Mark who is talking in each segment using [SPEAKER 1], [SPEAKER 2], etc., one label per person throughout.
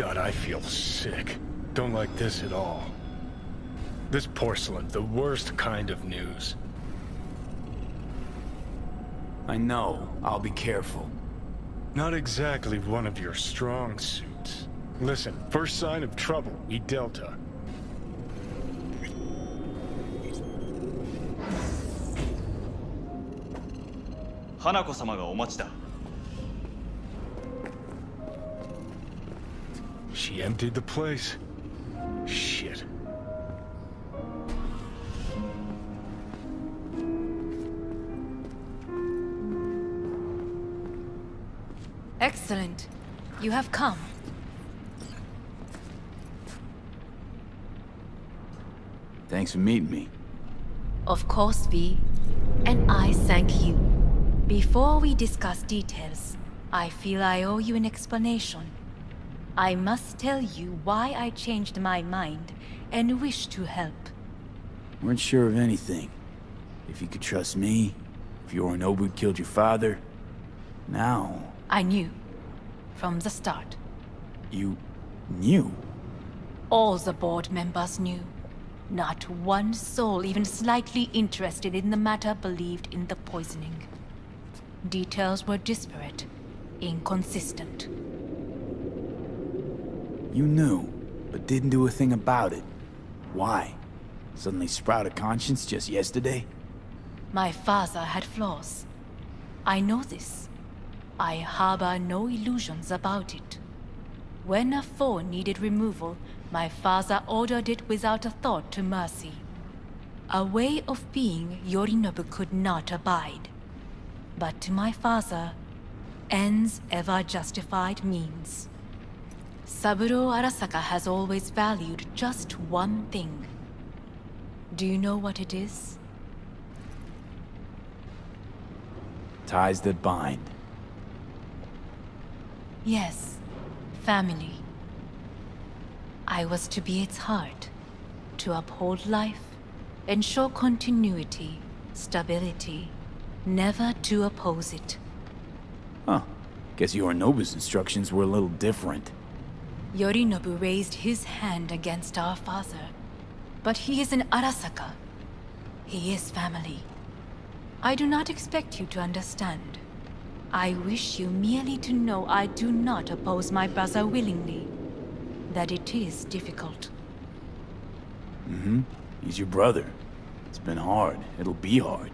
[SPEAKER 1] God, I feel sick. Don't like this at all. This porcelain, the worst kind of news.
[SPEAKER 2] I know. I'll be careful.
[SPEAKER 1] Not exactly one of your strong suits. Listen, first sign of trouble, we Delta.
[SPEAKER 3] Hanako-samaがお待ちだ。
[SPEAKER 1] She emptied the place. Shit.
[SPEAKER 4] Excellent. You have come.
[SPEAKER 2] Thanks for meeting me.
[SPEAKER 4] Of course, V. And I thank you. Before we discuss details, I feel I owe you an explanation. I must tell you why I changed my mind and wish to help.
[SPEAKER 2] Weren't sure of anything. If you could trust me, if Yorinobu killed your father. Now...
[SPEAKER 4] I knew. From the start.
[SPEAKER 2] You... knew?
[SPEAKER 4] All the board members knew. Not one soul even slightly interested in the matter believed in the poisoning. Details were disparate, inconsistent.
[SPEAKER 2] You knew, but didn't do a thing about it. Why? Suddenly sprout a conscience just yesterday?
[SPEAKER 4] My father had flaws. I know this. I harbor no illusions about it. When a foe needed removal, my father ordered it without a thought to mercy. A way of being Yorinobu could not abide. But to my father, ends ever justified means. Saburo Arasaka has always valued just one thing. Do you know what it is?
[SPEAKER 2] Ties that bind.
[SPEAKER 4] Yes, family. I was to be its heart, to uphold life, ensure continuity, stability, never to oppose it.
[SPEAKER 2] Huh. Guess Yorinobu's instructions were a little different.
[SPEAKER 4] Yorinobu raised his hand against our father, but he is an Arasaka. He is family. I do not expect you to understand. I wish you merely to know I do not oppose my brother willingly. That it is difficult.
[SPEAKER 2] Mm-hmm. He's your brother. It's been hard. It'll be hard.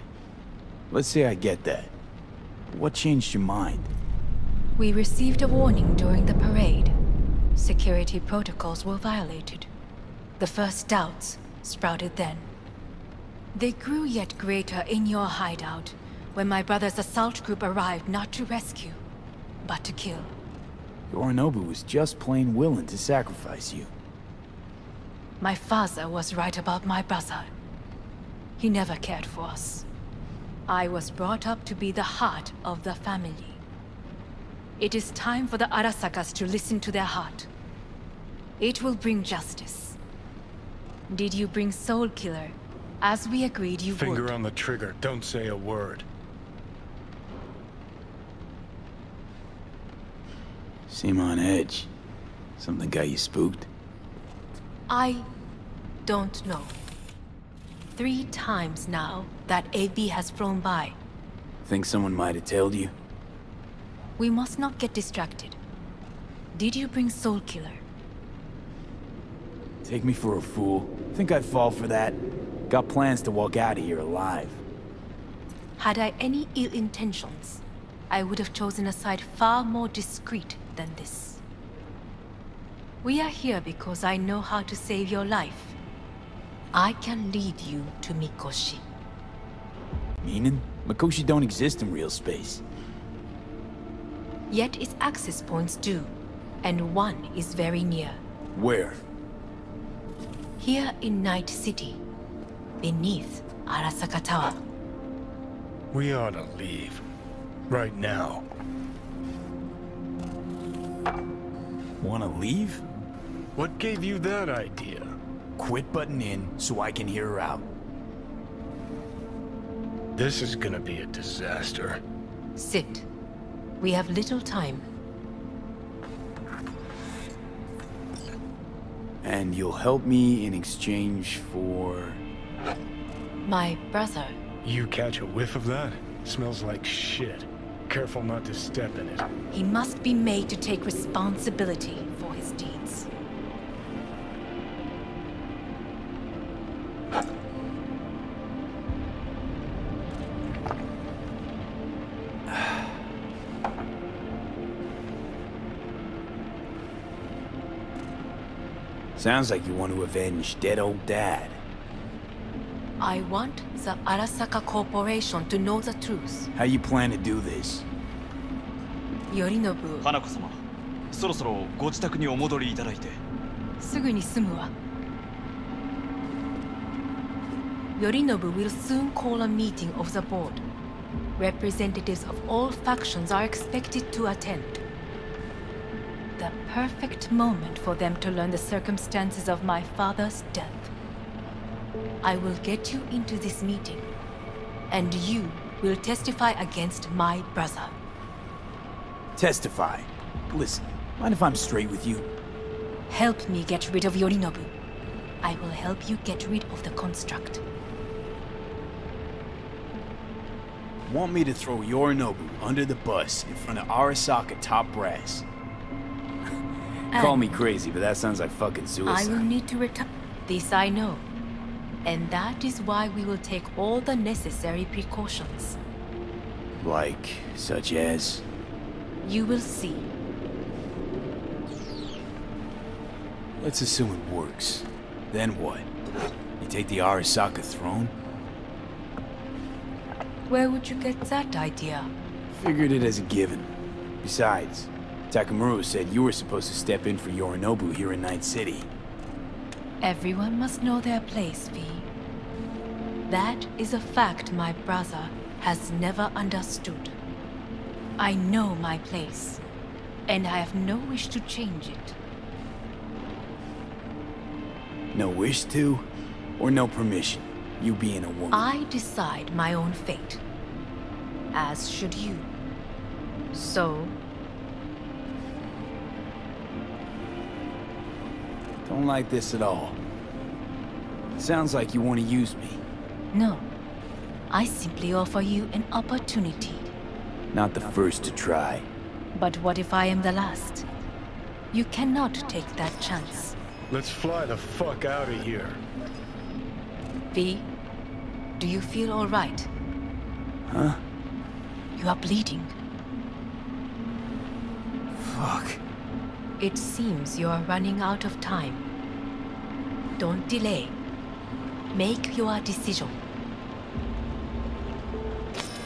[SPEAKER 2] Let's say I get that. What changed your mind?
[SPEAKER 4] We received a warning during the parade. Security protocols were violated. The first doubts sprouted then. They grew yet greater in your hideout, when my brother's assault group arrived not to rescue, but to kill.
[SPEAKER 2] Yorinobu was just plain willing to sacrifice you.
[SPEAKER 4] My father was right about my brother. He never cared for us. I was brought up to be the heart of the family. It is time for the Arasakas to listen to their heart. It will bring justice. Did you bring Soul Killer, as we agreed you would?
[SPEAKER 1] Finger on the trigger, don't say a word.
[SPEAKER 2] Seem on edge. Something got you spooked?
[SPEAKER 4] I don't know. 3 times now that AB has flown by.
[SPEAKER 2] Think someone might have tailed you?
[SPEAKER 4] We must not get distracted. Did you bring Soul Killer?
[SPEAKER 2] Take me for a fool. Think I'd fall for that? Got plans to walk out of here alive.
[SPEAKER 4] Had I any ill intentions, I would have chosen a side far more discreet than this. We are here because I know how to save your life. I can lead you to Mikoshi.
[SPEAKER 2] Meaning? Mikoshi don't exist in real space.
[SPEAKER 4] Yet its access points do, and one is very near.
[SPEAKER 2] Where?
[SPEAKER 4] Here in Night City, beneath Arasaka Tower.
[SPEAKER 1] We ought to leave. Right now.
[SPEAKER 2] Wanna leave?
[SPEAKER 1] What gave you that idea?
[SPEAKER 2] Quit butting in so I can hear her out.
[SPEAKER 1] This is gonna be a disaster.
[SPEAKER 4] Sit. We have little time.
[SPEAKER 2] And you'll help me in exchange for...
[SPEAKER 4] My brother.
[SPEAKER 1] You catch a whiff of that? Smells like shit. Careful not to step in it.
[SPEAKER 4] He must be made to take responsibility for his deeds.
[SPEAKER 2] Sounds like you want to avenge dead old dad.
[SPEAKER 4] I want the Arasaka Corporation to know the truth.
[SPEAKER 2] How you plan to do this?
[SPEAKER 4] Yorinobu,
[SPEAKER 3] 花子様、そろそろご自宅にお戻りいただいて。
[SPEAKER 4] すぐに済むわ。Yorinobu will soon call a meeting of the board. Representatives of all factions are expected to attend. The perfect moment for them to learn the circumstances of my father's death. I will get you into this meeting, and you will testify against my brother.
[SPEAKER 2] Testify. Listen, mind if I'm straight with you?
[SPEAKER 4] Help me get rid of Yorinobu. I will help you get rid of the construct.
[SPEAKER 2] Want me to throw Yorinobu under the bus in front of Arasaka top brass? Call me crazy, but that sounds like fucking
[SPEAKER 4] I will
[SPEAKER 2] suicide.
[SPEAKER 4] need to return. This I know. And that is why we will take all the necessary precautions.
[SPEAKER 2] Like, such as...
[SPEAKER 4] You will see.
[SPEAKER 2] Let's assume it works. Then what? You take the Arasaka throne?
[SPEAKER 4] Where would you get that idea?
[SPEAKER 2] Figured it as a given. Besides, Takamura said you were supposed to step in for Yorinobu here in Night City.
[SPEAKER 4] Everyone must know their place, V. That is a fact my brother has never understood. I know my place, and I have no wish to change it.
[SPEAKER 2] No wish to? Or no permission? You being a woman?
[SPEAKER 4] I decide my own fate. As should you. So,
[SPEAKER 2] Don't like this at all. Sounds like you want to use me.
[SPEAKER 4] no. I simply offer you an opportunity.
[SPEAKER 2] Not the first to try.
[SPEAKER 4] But what if I am the last? You cannot take that chance.
[SPEAKER 1] Let's fly the fuck out of here.
[SPEAKER 4] V, do you feel all right?
[SPEAKER 2] Huh?
[SPEAKER 4] You are bleeding.
[SPEAKER 2] Fuck.
[SPEAKER 4] It seems you are running out of time. Don't delay. Make your decision.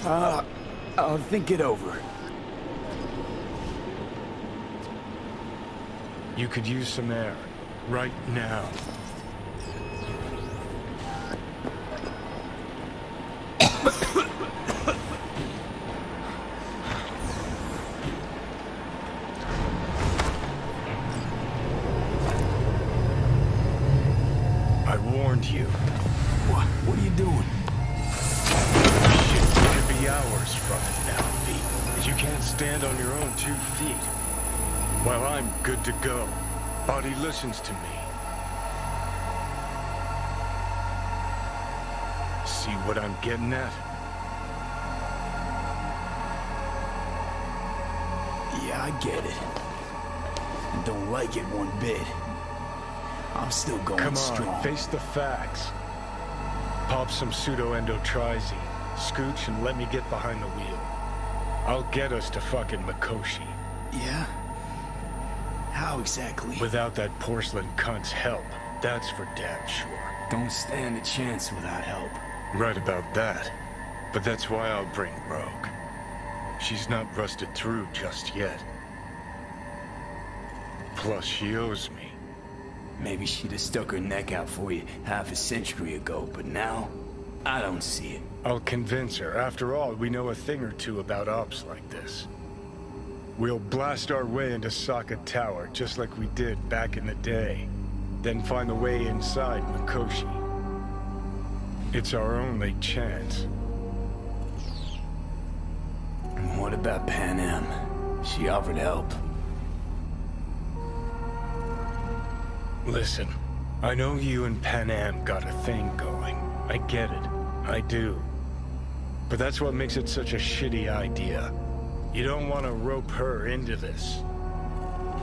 [SPEAKER 2] I'll think it over.
[SPEAKER 1] You could use some air. Right now. I warned you.
[SPEAKER 2] What are you doing?
[SPEAKER 1] Shit, you could be hours from it now, V. You can't stand on your own 2 feet. Well, I'm good to go. Body listens to me. See what I'm getting at?
[SPEAKER 2] Yeah, I get it. And don't like it one bit. I'm still going
[SPEAKER 1] Come on,
[SPEAKER 2] strong.
[SPEAKER 1] face the facts. Pop some pseudo-endotrizine, scooch, and let me get behind the wheel. I'll get us to fucking Mikoshi.
[SPEAKER 2] Yeah? How exactly?
[SPEAKER 1] Without that porcelain cunt's help, that's for damn sure.
[SPEAKER 2] Don't stand a chance without help.
[SPEAKER 1] Right about that. But that's why I'll bring Rogue. She's not rusted through just yet. Plus, she owes me.
[SPEAKER 2] Maybe she'd have stuck her neck out for you half a century ago, but now, I don't see it.
[SPEAKER 1] I'll convince her. After all, we know a thing or two about ops like this. We'll blast our way into Sokka Tower, just like we did back in the day. Then find the way inside Mikoshi. It's our only chance.
[SPEAKER 2] What about Pan Am? She offered help.
[SPEAKER 1] Listen, I know you and Panam got a thing going. I get it. I do. But that's what makes it such a shitty idea. You don't want to rope her into this.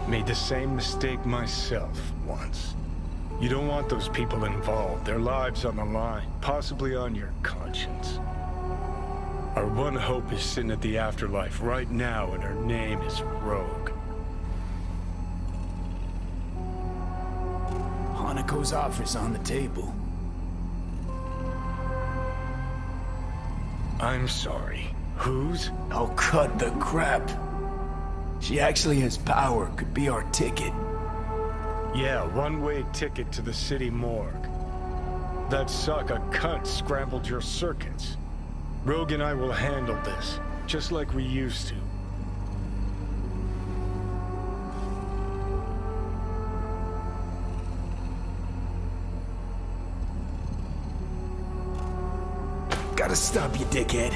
[SPEAKER 1] Made the same mistake myself once. You don't want those people involved, their lives on the line, possibly on your conscience. Our one hope is sitting at the afterlife right now, and her name is Rogue.
[SPEAKER 2] Hanako's offer's on the table.
[SPEAKER 1] I'm sorry. Whose?
[SPEAKER 2] Oh, cut the crap. She actually has power, could be our ticket.
[SPEAKER 1] Yeah, one-way ticket to the city morgue. That sucker cunt scrambled your circuits. Rogue and I will handle this, just like we used to.
[SPEAKER 2] Gotta stop you, dickhead.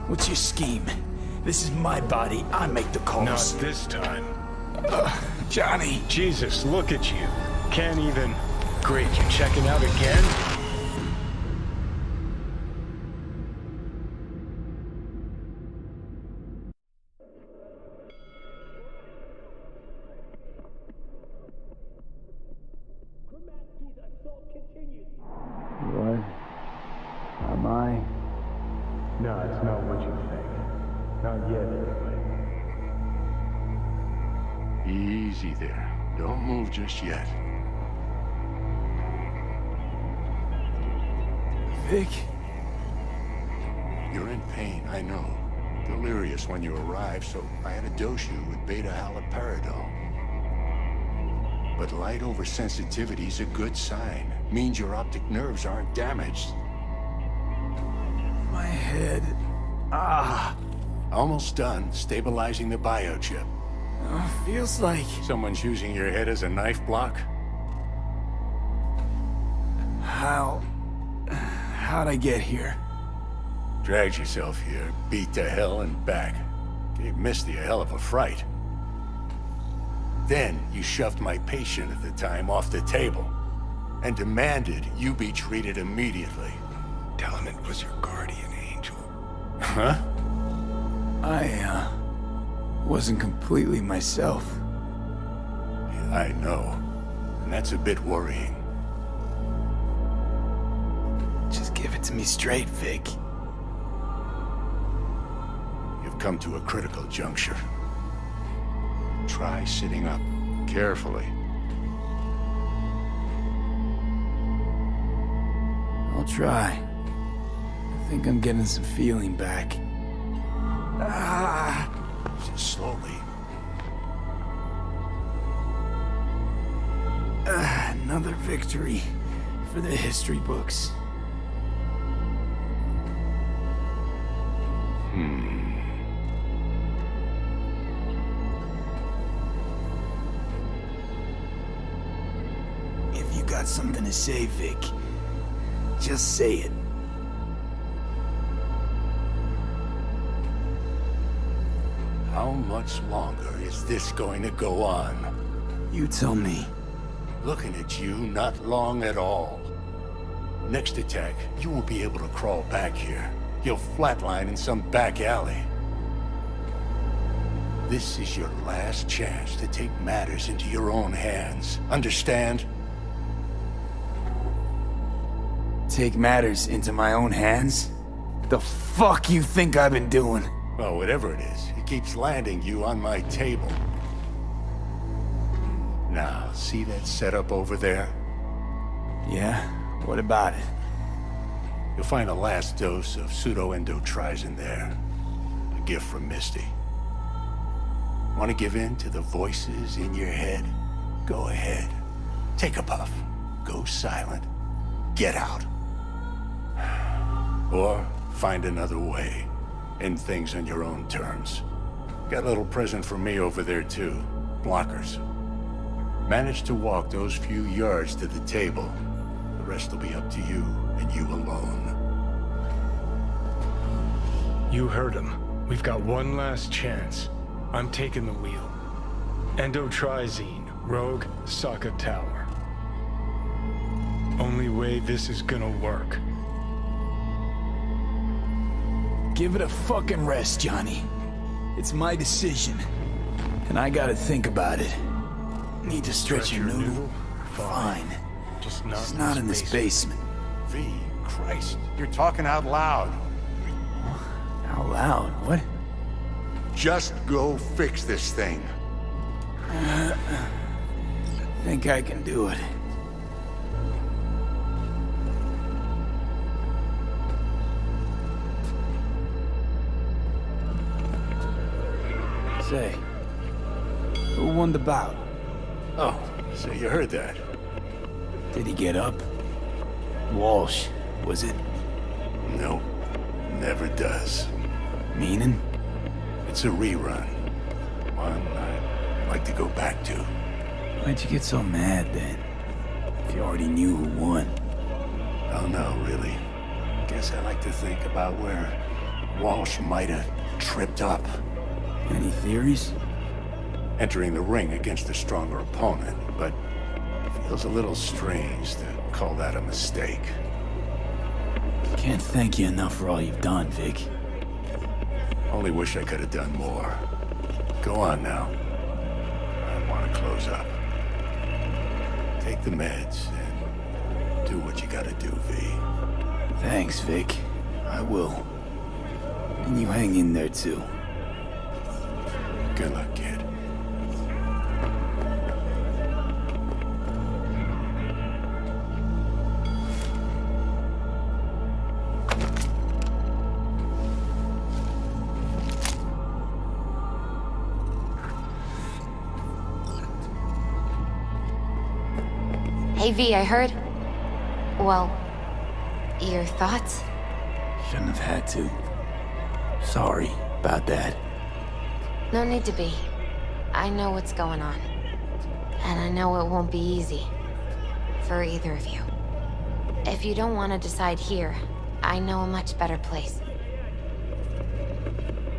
[SPEAKER 2] What's your scheme? This is my body, I make the calls.
[SPEAKER 1] Not this time.
[SPEAKER 2] Johnny!
[SPEAKER 1] Jesus, look at you. Can't even... Great, you checking out again?
[SPEAKER 2] What? Am I?
[SPEAKER 1] No, it's not what you think. Not yet, anyway.
[SPEAKER 5] Easy there. Don't move just yet.
[SPEAKER 2] Vic?
[SPEAKER 5] You're in pain, I know. Delirious when you arrived, so I had to dose you with beta-haloperidol. But light oversensitivity's a good sign. Means your optic nerves aren't damaged.
[SPEAKER 2] My head. Ah.
[SPEAKER 5] Almost done stabilizing the biochip.
[SPEAKER 2] Feels like...
[SPEAKER 5] Someone's using your head as a knife block?
[SPEAKER 2] How'd I get here?
[SPEAKER 5] Dragged yourself here, beat to hell and back. Gave Misty a hell of a fright. Then you shoved my patient at the time off the table and demanded you be treated immediately.
[SPEAKER 1] Tell him it was your guardian angel.
[SPEAKER 5] Huh?
[SPEAKER 2] I, wasn't completely myself.
[SPEAKER 5] I know. And that's a bit worrying.
[SPEAKER 2] Just give it to me straight, Vic.
[SPEAKER 5] You've come to a critical juncture. Try sitting up, carefully.
[SPEAKER 2] I'll try. I think I'm getting some feeling back. Ah!
[SPEAKER 5] Just slowly.
[SPEAKER 2] Another victory for the history books. If you got something to say, Vic, just say it.
[SPEAKER 5] How much longer is this going to go on?
[SPEAKER 2] You tell me.
[SPEAKER 5] Looking at you, not long at all. Next attack, you won't be able to crawl back here. You'll flatline in some back alley. This is your last chance to take matters into your own hands. Understand?
[SPEAKER 2] Take matters into my own hands? The fuck you think I've been doing?
[SPEAKER 5] Well, whatever it is, it keeps landing you on my table. Now, see that setup over there?
[SPEAKER 2] Yeah? What about it?
[SPEAKER 5] You'll find a last dose of pseudo-endotrizin there. A gift from Misty. Want to give in to the voices in your head? Go ahead. Take a puff. Go silent. Get out. Or find another way. End things on your own terms. Got a little present for me over there too. Blockers. Manage to walk those few yards to the table. The rest will be up to you, and you alone.
[SPEAKER 1] You heard him. We've got one last chance. I'm taking the wheel. Endotrizine, Rogue, Sokka Tower. Only way this is gonna work.
[SPEAKER 2] Give it a fucking rest, Johnny. It's my decision. And I gotta think about it. Need to stretch your noodle? Fine.
[SPEAKER 1] Just
[SPEAKER 2] not in this basement.
[SPEAKER 5] V, Christ, you're talking out loud.
[SPEAKER 2] Out loud? What?
[SPEAKER 5] Just go fix this thing.
[SPEAKER 2] Think I can do it. Say, who won the bout?
[SPEAKER 5] Oh, so you heard that.
[SPEAKER 2] Did he get up? Walsh, was it?
[SPEAKER 5] No, never does.
[SPEAKER 2] Meaning?
[SPEAKER 5] It's a rerun. One I'd like to go back to.
[SPEAKER 2] Why'd you get so mad then? If you already knew who won.
[SPEAKER 5] Oh no, really. Guess I like to think about where Walsh might have tripped up.
[SPEAKER 2] Any theories?
[SPEAKER 5] Entering the ring against a stronger opponent, but feels a little strange to call that a mistake.
[SPEAKER 2] Can't thank you enough for all you've done, Vic.
[SPEAKER 5] Only wish I could have done more. Go on now. I want to close up. Take the meds and do what you gotta do, V.
[SPEAKER 2] Thanks, Vic. I will. And you hang in there, too.
[SPEAKER 5] Good luck, kid.
[SPEAKER 6] Hey V, I heard... Well, your thoughts?
[SPEAKER 2] Shouldn't have had to. Sorry about that.
[SPEAKER 6] No need to be. I know what's going on. And I know it won't be easy. For either of you. If you don't want to decide here, I know a much better place.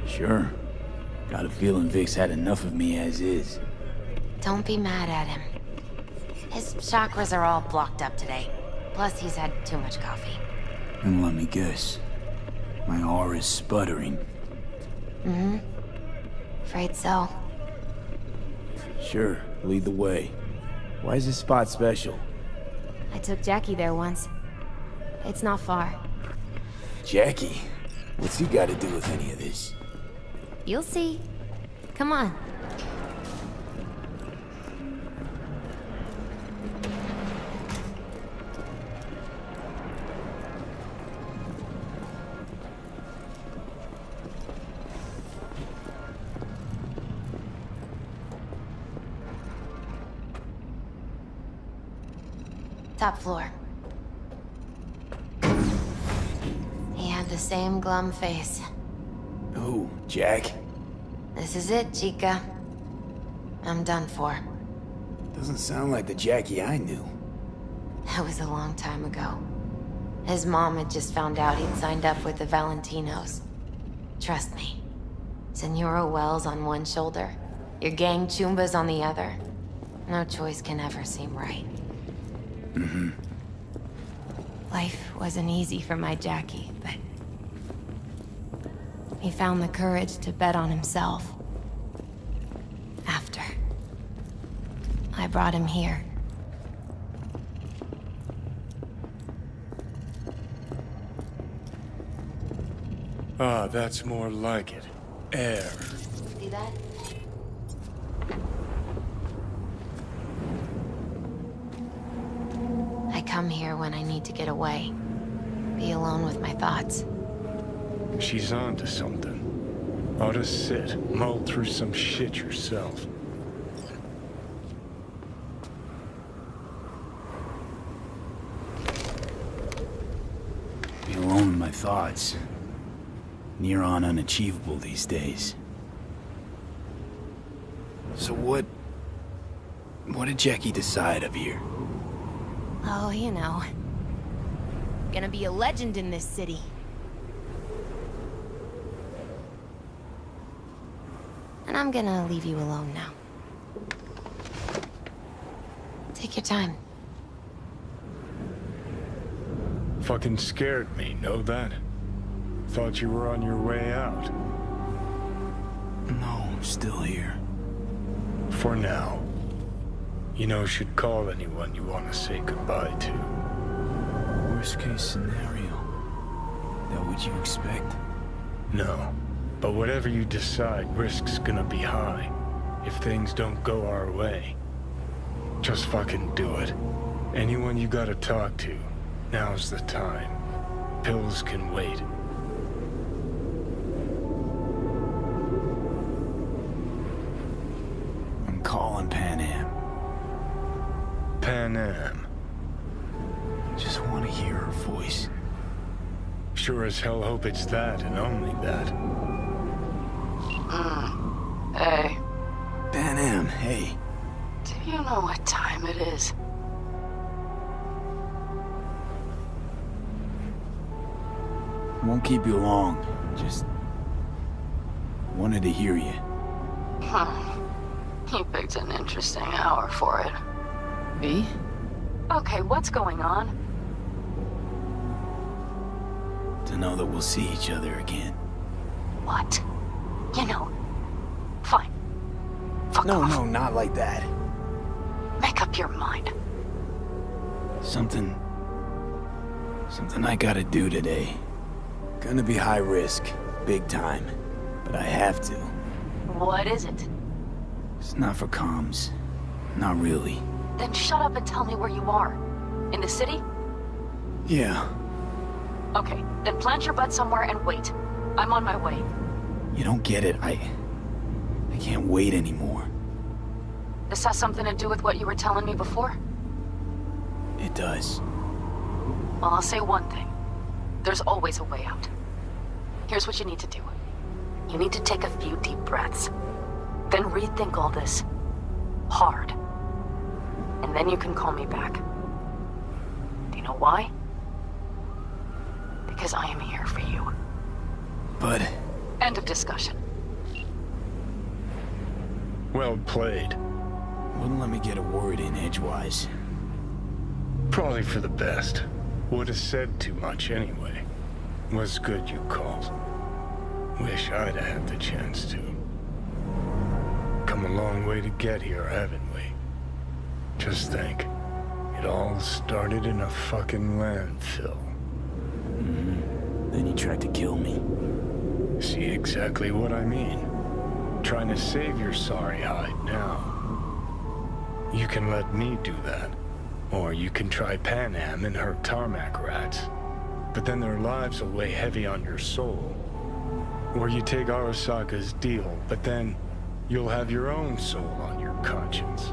[SPEAKER 2] Sure. Got a feeling Vic's had enough of me as is.
[SPEAKER 6] Don't be mad at him. His chakras are all blocked up today. Plus, he's had too much coffee.
[SPEAKER 2] And let me guess. My aura's sputtering.
[SPEAKER 6] Mm-hmm. Afraid so.
[SPEAKER 2] Sure, lead the way. Why is this spot special?
[SPEAKER 6] I took Jackie there once. It's not far.
[SPEAKER 2] Jackie? What's he got to do with any of this?
[SPEAKER 6] You'll see. Come on. Top floor. He had the same glum face.
[SPEAKER 2] Who, Jack?
[SPEAKER 6] This is it, Chica. I'm done for.
[SPEAKER 2] Doesn't sound like the Jackie I knew.
[SPEAKER 6] That was a long time ago. His mom had just found out he'd signed up with the Valentinos. Trust me. Senora Wells on one shoulder, your gang Chumbas on the other. No choice can ever seem right.
[SPEAKER 2] Mm-hmm.
[SPEAKER 6] Life wasn't easy for my Jackie, but... he found the courage to bet on himself. After. I brought him here.
[SPEAKER 1] Ah, that's more like it. Air.
[SPEAKER 6] See that? I come here when I need to get away. Be alone with my thoughts.
[SPEAKER 1] She's on to something. Ought to sit, mull through some shit yourself.
[SPEAKER 2] Be alone with my thoughts. Near on unachievable these days. So what did Jackie decide up here?
[SPEAKER 6] Oh, you know. Gonna be a legend in this city. And I'm gonna leave you alone now. Take your time.
[SPEAKER 1] Fucking scared me, know that? Thought you were on your way out.
[SPEAKER 2] No, I'm still here.
[SPEAKER 1] For now. You know, should call anyone you want to say goodbye to.
[SPEAKER 2] Worst case scenario. That what you expect?
[SPEAKER 1] No. But whatever you decide, risk's gonna be high. If things don't go our way. Just fucking do it. Anyone you gotta talk to, now's the time. Pills can wait.
[SPEAKER 2] I'm calling Pan Am.
[SPEAKER 1] Pan Am.
[SPEAKER 2] Just want to hear her voice.
[SPEAKER 1] Sure as hell hope it's that and only that.
[SPEAKER 7] Hey,
[SPEAKER 2] Pan Am, hey.
[SPEAKER 7] do you know what time it is?
[SPEAKER 2] Won't keep you long. Just wanted to hear you.
[SPEAKER 7] You picked an interesting hour for it. Me? Okay, what's going on?
[SPEAKER 2] To know that we'll see each other again.
[SPEAKER 7] What? You know, fine. Fuck off.
[SPEAKER 2] No, not like that.
[SPEAKER 7] Make up your mind.
[SPEAKER 2] Something I gotta do today. Gonna be high risk, big time, but I have to.
[SPEAKER 7] What is it?
[SPEAKER 2] It's not for comms. Not really.
[SPEAKER 7] Then shut up and tell me where you are. In the city?
[SPEAKER 2] Yeah.
[SPEAKER 7] Okay, then plant your butt somewhere and wait. I'm on my way.
[SPEAKER 2] You don't get it. I can't wait anymore.
[SPEAKER 7] This has something to do with what you were telling me before?
[SPEAKER 2] It does.
[SPEAKER 7] Well, I'll say one thing. There's always a way out. Here's what you need to do. You need to take a few deep breaths. Then rethink all this. Hard. And then you can call me back. Do you know why? Because I am here for you.
[SPEAKER 2] But...
[SPEAKER 7] End of discussion.
[SPEAKER 1] Well played.
[SPEAKER 2] wouldn't let me get a word in edgewise.
[SPEAKER 1] Probably for the best. Would have said too much anyway. Was good you called. Wish I'd had the chance to. Come a long way to get here, haven't we? Just think. It all started in a fucking landfill.
[SPEAKER 2] Then he tried to kill me.
[SPEAKER 1] See exactly what I mean? Trying to save your sorry hide now. You can let me do that. Or you can try Pan Am and her tarmac rats. But then their lives will weigh heavy on your soul. Or you take Arasaka's deal, but then you'll have your own soul on your conscience.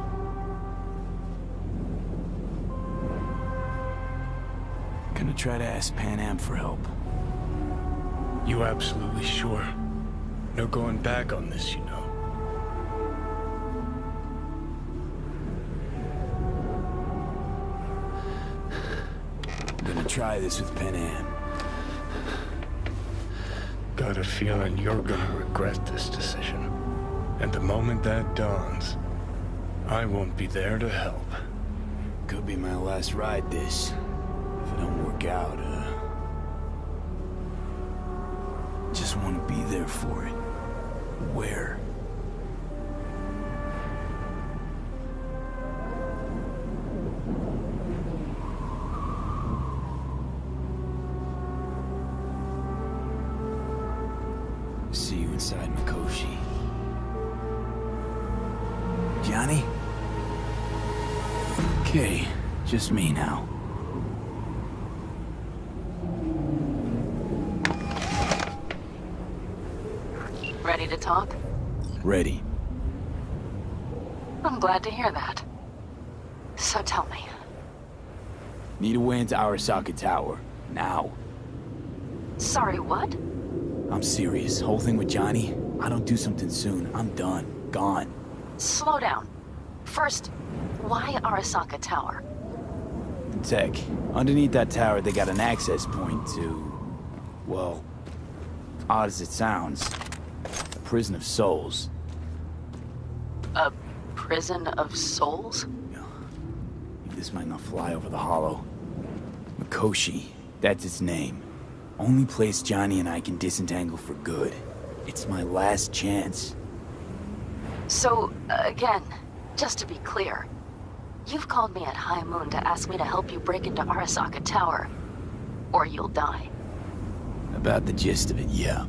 [SPEAKER 2] Gonna try to ask Pan Am for help.
[SPEAKER 1] You absolutely sure? No going back on this, you know.
[SPEAKER 2] Gonna try this with Pan Am.
[SPEAKER 1] Got a feeling you're gonna regret this decision. And the moment that dawns, I won't be there to help.
[SPEAKER 2] Could be my last ride this. If it don't work out, just want to be there for it. Where? See you inside Mikoshi. Johnny? Okay, just me now.
[SPEAKER 7] Ready to talk?
[SPEAKER 2] Ready.
[SPEAKER 7] I'm glad to hear that. So tell me.
[SPEAKER 2] Need a way into Arasaka Tower. Now.
[SPEAKER 7] Sorry, what?
[SPEAKER 2] I'm serious. Whole thing with Johnny, I don't do something soon, I'm done. Gone.
[SPEAKER 7] Slow down. First, why Arasaka Tower?
[SPEAKER 2] Tech. Underneath that tower, they got an access point to... well, odd as it sounds, a prison of souls.
[SPEAKER 7] A prison of souls?
[SPEAKER 2] This might not fly over the hollow. Mikoshi That's its name. Only place Johnny and I can disentangle for good. It's my last chance.
[SPEAKER 7] So, again, just to be clear, you've called me at High Moon to ask me to help you break into Arasaka Tower, or you'll die.
[SPEAKER 2] About the gist of it, yeah.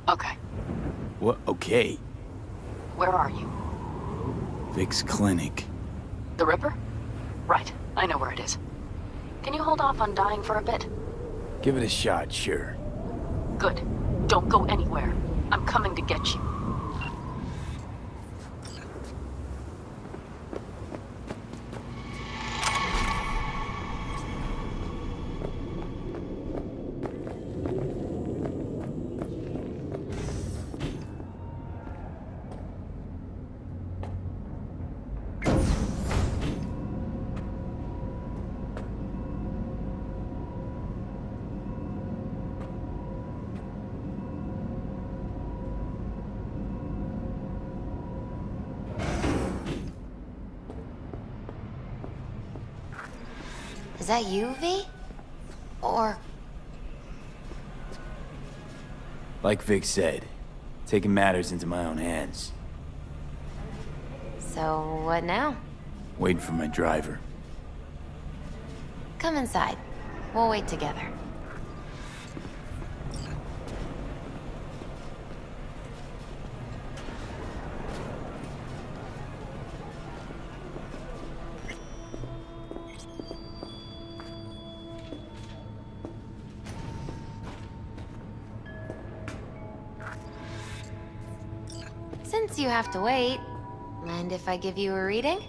[SPEAKER 7] Okay,
[SPEAKER 2] What? Okay.
[SPEAKER 7] where are you?
[SPEAKER 2] Vic's clinic.
[SPEAKER 7] The Ripper? Right, I know where it is. Can you hold off on dying for a bit?
[SPEAKER 2] Give it a shot, sure.
[SPEAKER 7] Good. Don't go anywhere. I'm coming to get you.
[SPEAKER 6] Is that you, V? Or...
[SPEAKER 2] Like Vic said, taking matters into my own hands.
[SPEAKER 6] So, what now?
[SPEAKER 2] Waiting for my driver.
[SPEAKER 6] Come inside. We'll wait together. Since you have to wait, mind if I give you a reading?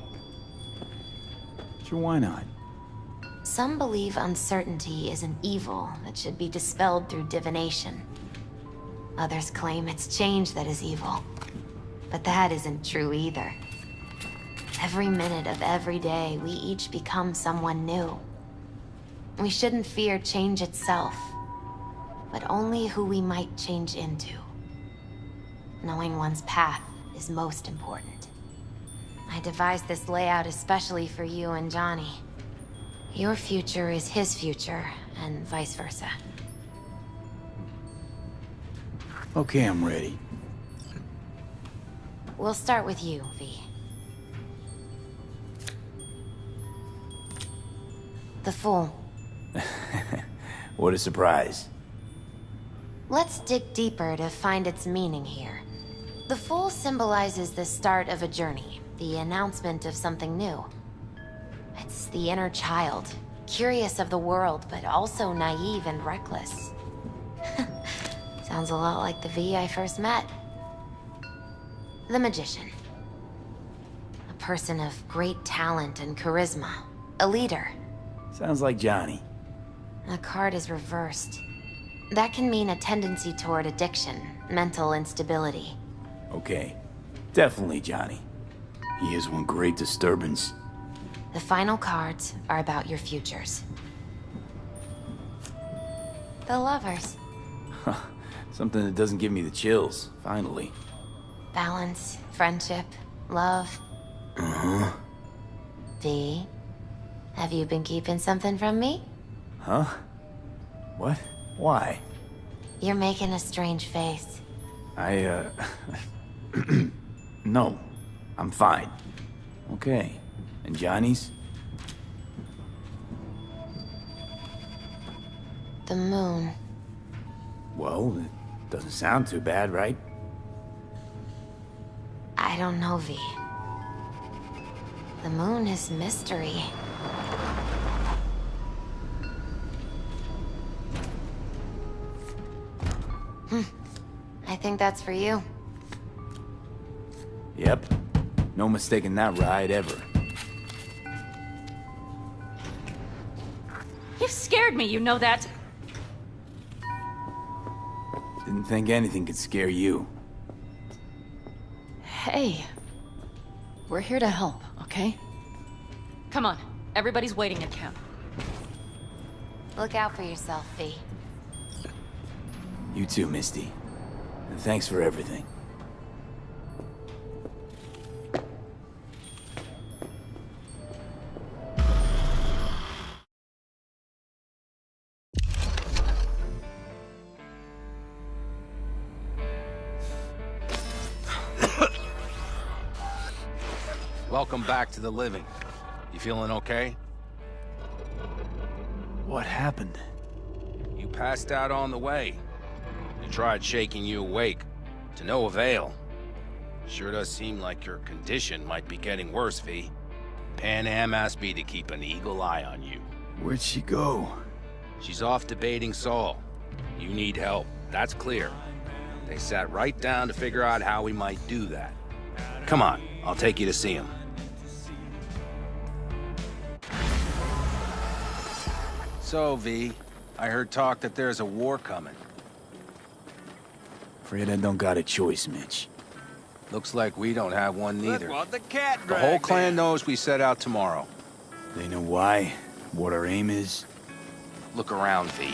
[SPEAKER 2] Sure, why not?
[SPEAKER 6] Some believe uncertainty is an evil that should be dispelled through divination. Others claim it's change that is evil. But that isn't true either. Every minute of every day, we each become someone new. We shouldn't fear change itself, but only who we might change into. Knowing one's path is most important. I devised this layout especially for you and Johnny. Your future is his future, and vice versa.
[SPEAKER 2] Okay, I'm ready.
[SPEAKER 6] We'll start with you, V. The Fool.
[SPEAKER 2] What a surprise.
[SPEAKER 6] Let's dig deeper to find its meaning here. The Fool symbolizes the start of a journey, the announcement of something new. It's the inner child, curious of the world, but also naive and reckless. Sounds a lot like the V I first met. The Magician. A person of great talent and charisma. A leader.
[SPEAKER 2] Sounds like Johnny.
[SPEAKER 6] The card is reversed. That can mean a tendency toward addiction, mental instability.
[SPEAKER 2] Okay. Definitely Johnny. He is one great disturbance.
[SPEAKER 6] The final cards are about your futures. The Lovers.
[SPEAKER 2] Something that doesn't give me the chills, finally.
[SPEAKER 6] Balance, friendship, love.
[SPEAKER 2] Uh-huh.
[SPEAKER 6] V, have you been keeping something from me?
[SPEAKER 2] Huh? What? Why?
[SPEAKER 6] You're making a strange face.
[SPEAKER 2] No. I'm fine. Okay. And Johnny's?
[SPEAKER 6] The moon.
[SPEAKER 2] Well, it doesn't sound too bad, right?
[SPEAKER 6] I don't know, V. The moon is mystery. I think that's for you.
[SPEAKER 2] Yep. No mistaking that ride ever.
[SPEAKER 8] You've scared me, you know that?
[SPEAKER 2] Didn't think anything could scare you.
[SPEAKER 8] Hey. We're here to help, okay? Come on. Everybody's waiting at camp.
[SPEAKER 6] Look out for yourself, V.
[SPEAKER 2] You too, Misty. And thanks for everything.
[SPEAKER 9] Welcome back to the living. You feeling okay?
[SPEAKER 2] What happened?
[SPEAKER 9] You passed out on the way. We tried shaking you awake. To no avail. Sure does seem like your condition might be getting worse, V. Pan Am asked me to keep an eagle eye on you.
[SPEAKER 2] Where'd she go?
[SPEAKER 9] She's off debating Saul. You need help, that's clear. They sat right down to figure out how we might do that. Come on, I'll take you to see him. So, V, I heard talk that there's a war coming.
[SPEAKER 2] Afraid I don't got a choice, Mitch.
[SPEAKER 9] Looks like we don't have one neither.
[SPEAKER 3] What the cat
[SPEAKER 9] The whole clan knows we set out tomorrow.
[SPEAKER 2] They know why? What our aim is?
[SPEAKER 9] Look around, V.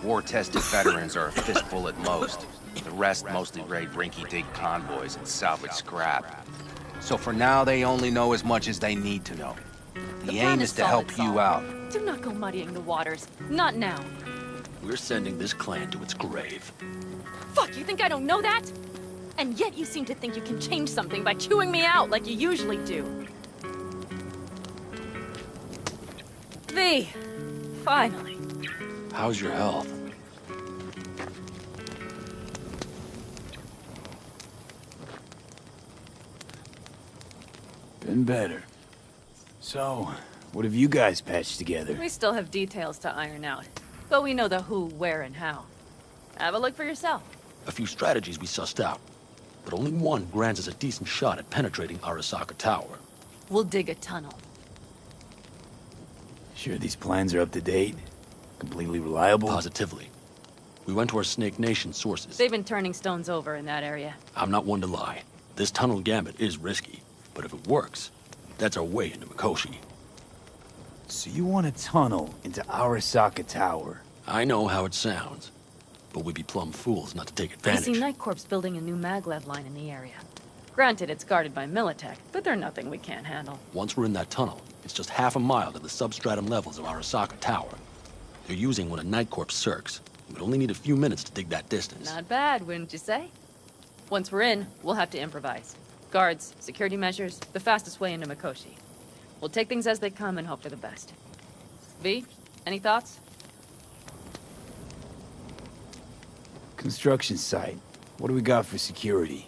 [SPEAKER 9] War-tested veterans are a fistful at most. The rest mostly raid rinky-dink convoys and salvage scrap. So for now, they only know as much as they need to know. The aim is to help you out.
[SPEAKER 8] Do not go muddying the waters. Not now.
[SPEAKER 10] We're sending this clan to its grave.
[SPEAKER 8] Fuck, you think I don't know that? And yet you seem to think you can change something by chewing me out like you usually do. V, finally.
[SPEAKER 10] How's your health?
[SPEAKER 2] Been better. So, what have you guys patched together?
[SPEAKER 8] We still have details to iron out, but we know the who, where, and how. Have a look for yourself.
[SPEAKER 10] A few strategies we sussed out, but only one grants us a decent shot at penetrating Arasaka Tower.
[SPEAKER 8] We'll dig a tunnel.
[SPEAKER 2] Sure these plans are up to date? Completely reliable?
[SPEAKER 10] Positively. We went to our Snake Nation sources.
[SPEAKER 8] They've been turning stones over in that area.
[SPEAKER 10] I'm not one to lie. This tunnel gambit is risky, but if it works, that's our way into Mikoshi.
[SPEAKER 2] So you want a tunnel into Arasaka Tower?
[SPEAKER 10] I know how it sounds, but we'd be plumb fools not to take
[SPEAKER 8] I
[SPEAKER 10] advantage.
[SPEAKER 8] see Night Corp's building a new maglev line in the area. Granted, it's guarded by Militech, but they're nothing we can't handle.
[SPEAKER 10] Once we're in that tunnel, it's just half a mile to the substratum levels of Arasaka Tower. They're using one of Night Corp's circs. We'd only need a few minutes to dig that distance.
[SPEAKER 8] Not bad, wouldn't you say? Once we're in, we'll have to improvise. Guards, security measures, the fastest way into Mikoshi. We'll take things as they come and hope for the best. V, any thoughts?
[SPEAKER 2] Construction site. What do we got for security?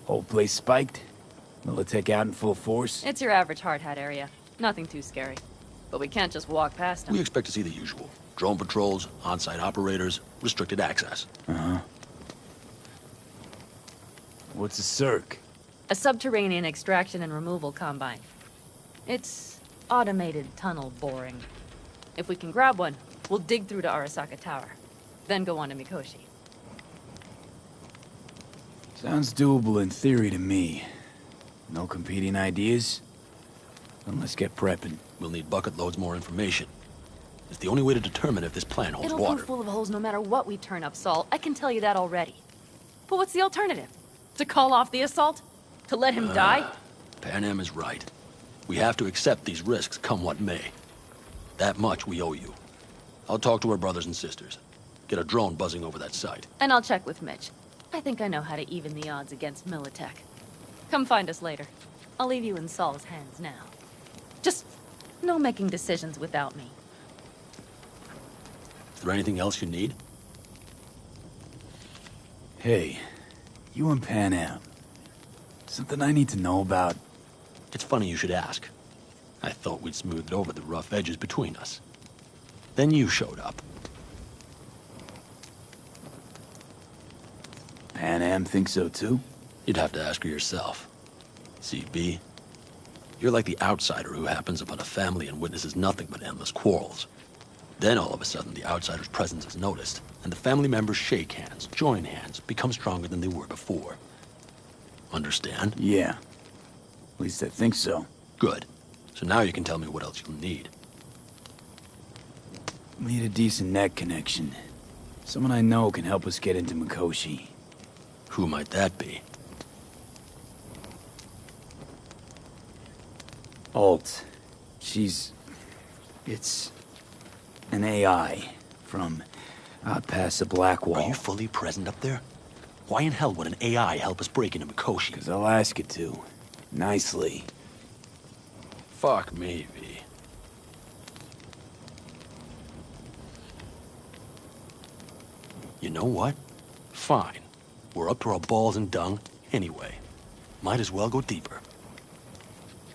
[SPEAKER 2] Whole place spiked? Militech out in full force?
[SPEAKER 8] It's your average hard hat area. Nothing too scary. But we can't just walk past them.
[SPEAKER 10] We expect to see the usual. Drone patrols, on-site operators, restricted access.
[SPEAKER 2] Uh-huh. What's a circ?
[SPEAKER 8] A subterranean extraction and removal combine. It's automated tunnel boring. If we can grab one, we'll dig through to Arasaka Tower. Then go on to Mikoshi.
[SPEAKER 2] Sounds doable in theory to me. No competing ideas? Then let's get prepping.
[SPEAKER 10] We'll need bucket loads more information. It's the only way to determine if this plan holds
[SPEAKER 8] It'll
[SPEAKER 10] water.
[SPEAKER 8] prove full of holes no matter what we turn up, Saul. I can tell you that already. But what's the alternative? To call off the assault? To let him die?
[SPEAKER 10] Pan Am is right. We have to accept these risks, come what may. That much we owe you. I'll talk to our brothers and sisters. Get a drone buzzing over that site.
[SPEAKER 8] And I'll check with Mitch. I think I know how to even the odds against Militech. Come find us later. I'll leave you in Saul's hands now. Just no making decisions without me.
[SPEAKER 10] Is there anything else you need?
[SPEAKER 2] Hey, you and Pan Am. Something I need to know about?
[SPEAKER 10] It's funny you should ask. I thought we'd smoothed over the rough edges between us. Then you showed up.
[SPEAKER 2] Pan Am thinks so too?
[SPEAKER 10] You'd have to ask her yourself. See, B, you're like the outsider who happens upon a family and witnesses nothing but endless quarrels. Then all of a sudden the outsider's presence is noticed, and the family members shake hands, join hands, become stronger than they were before. Understand?
[SPEAKER 2] Yeah. At least I think so.
[SPEAKER 10] Good. So now you can tell me what else you'll need.
[SPEAKER 2] Need a decent net connection. Someone I know can help us get into Mikoshi.
[SPEAKER 10] Who might that be?
[SPEAKER 2] Alt. It's an AI from out past the Black Wall.
[SPEAKER 10] Are you fully present up there? Why in hell would an AI help us break into Mikoshi?
[SPEAKER 2] 'Cause I'll ask it to. Nicely.
[SPEAKER 10] Fuck me, V. You know what? Fine. We're up to our balls in dung anyway. Might as well go deeper.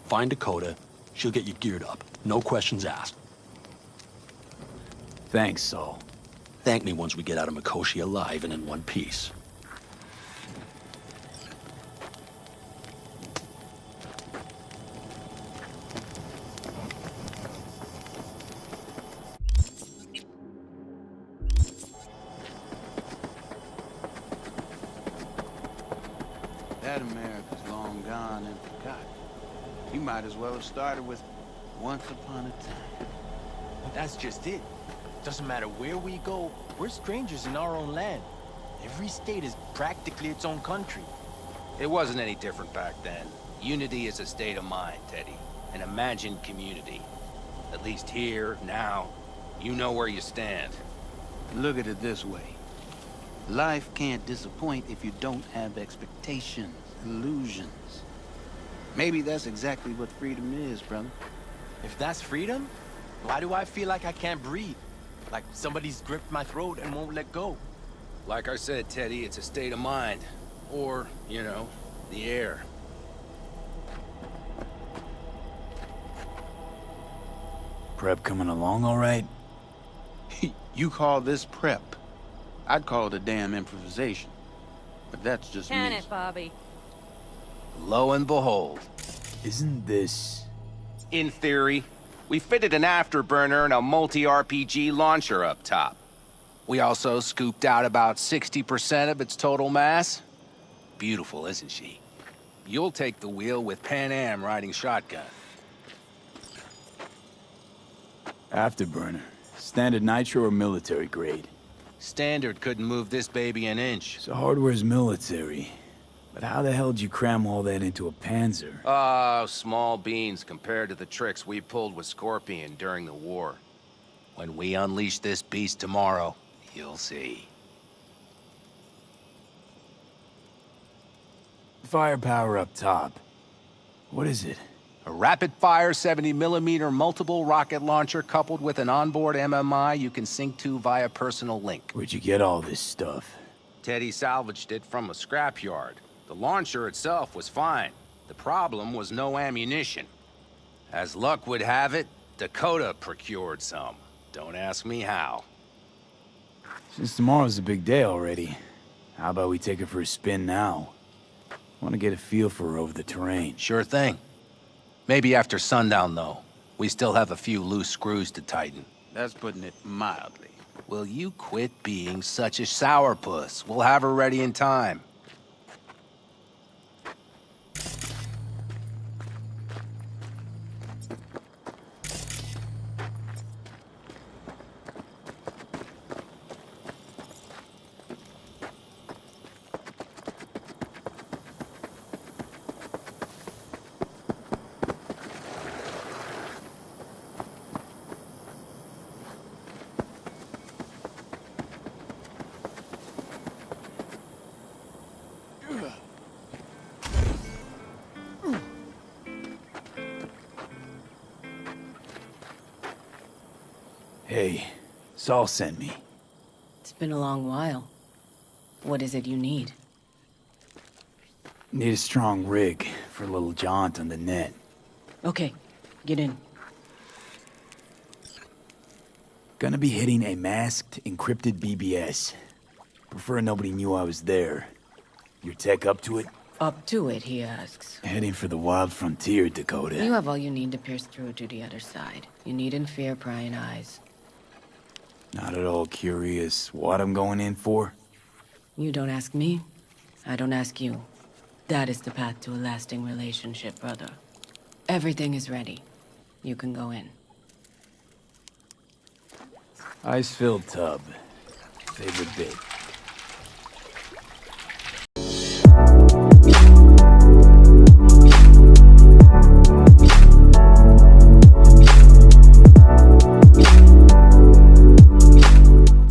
[SPEAKER 10] Find Dakota. She'll get you geared up. No questions asked.
[SPEAKER 2] Thanks, Saul.
[SPEAKER 10] Thank me once we get out of Mikoshi alive and in one piece.
[SPEAKER 11] That America's long gone and forgotten. You might as well have started with once upon a time.
[SPEAKER 12] That's just it. Doesn't matter where we go, we're strangers in our own land. Every state is practically its own country.
[SPEAKER 9] It wasn't any different back then. Unity is a state of mind, Teddy. An imagined community. At least here, now, you know where you stand.
[SPEAKER 11] Look at it this way. Life can't disappoint if you don't have expectations, illusions. Maybe that's exactly what freedom is, brother.
[SPEAKER 12] If that's freedom, why do I feel like I can't breathe? Like somebody's gripped my throat and won't let go?
[SPEAKER 9] Like I said, Teddy, it's a state of mind. Or, you know, the air.
[SPEAKER 2] Prep coming along all right?
[SPEAKER 11] You call this prep. I'd call it a damn improvisation. But that's just me.
[SPEAKER 8] Can it, Bobby?
[SPEAKER 9] Lo and behold.
[SPEAKER 2] Isn't this...
[SPEAKER 9] In theory, we fitted an afterburner and a multi-RPG launcher up top. We also scooped out about 60% of its total mass. Beautiful, isn't she? You'll take the wheel with Pan Am riding shotgun.
[SPEAKER 2] Afterburner. Standard nitro or military grade?
[SPEAKER 9] Standard couldn't move this baby an inch.
[SPEAKER 2] So hardware's military. But how the hell did you cram all that into a Panzer?
[SPEAKER 9] Oh, small beans compared to the tricks we pulled with Scorpion during the war. When we unleash this beast tomorrow, you'll see.
[SPEAKER 2] Firepower up top. What is it?
[SPEAKER 9] A rapid-fire 70mm multiple rocket launcher coupled with an onboard MMI you can sync to via personal link.
[SPEAKER 2] Where'd you get all this stuff?
[SPEAKER 9] Teddy salvaged it from a scrapyard. The launcher itself was fine. The problem was no ammunition. As luck would have it, Dakota procured some. Don't ask me how.
[SPEAKER 2] Since tomorrow's a big day already, how about we take her for a spin now? Want to get a feel for her over the terrain.
[SPEAKER 9] Sure thing. Maybe after sundown, though. We still have a few loose screws to tighten.
[SPEAKER 11] That's putting it mildly.
[SPEAKER 9] Will you quit being such a sourpuss? We'll have her ready in time.
[SPEAKER 2] Hey, Saul sent me.
[SPEAKER 13] It's been a long while. What is it you need?
[SPEAKER 2] Need a strong rig for a little jaunt on the net.
[SPEAKER 13] Okay, get in.
[SPEAKER 2] Gonna be hitting a masked, encrypted BBS. Prefer nobody knew I was there. Your tech up to it?
[SPEAKER 13] Up to it, he asks.
[SPEAKER 2] Heading for the wild frontier, Dakota.
[SPEAKER 13] You have all you need to pierce through to the other side. You needn't fear prying eyes.
[SPEAKER 2] Not at all curious what I'm going in for?
[SPEAKER 13] You don't ask me, I don't ask you. That is the path to a lasting relationship, brother. Everything is ready. You can go in.
[SPEAKER 2] Ice-filled tub. Favorite bit.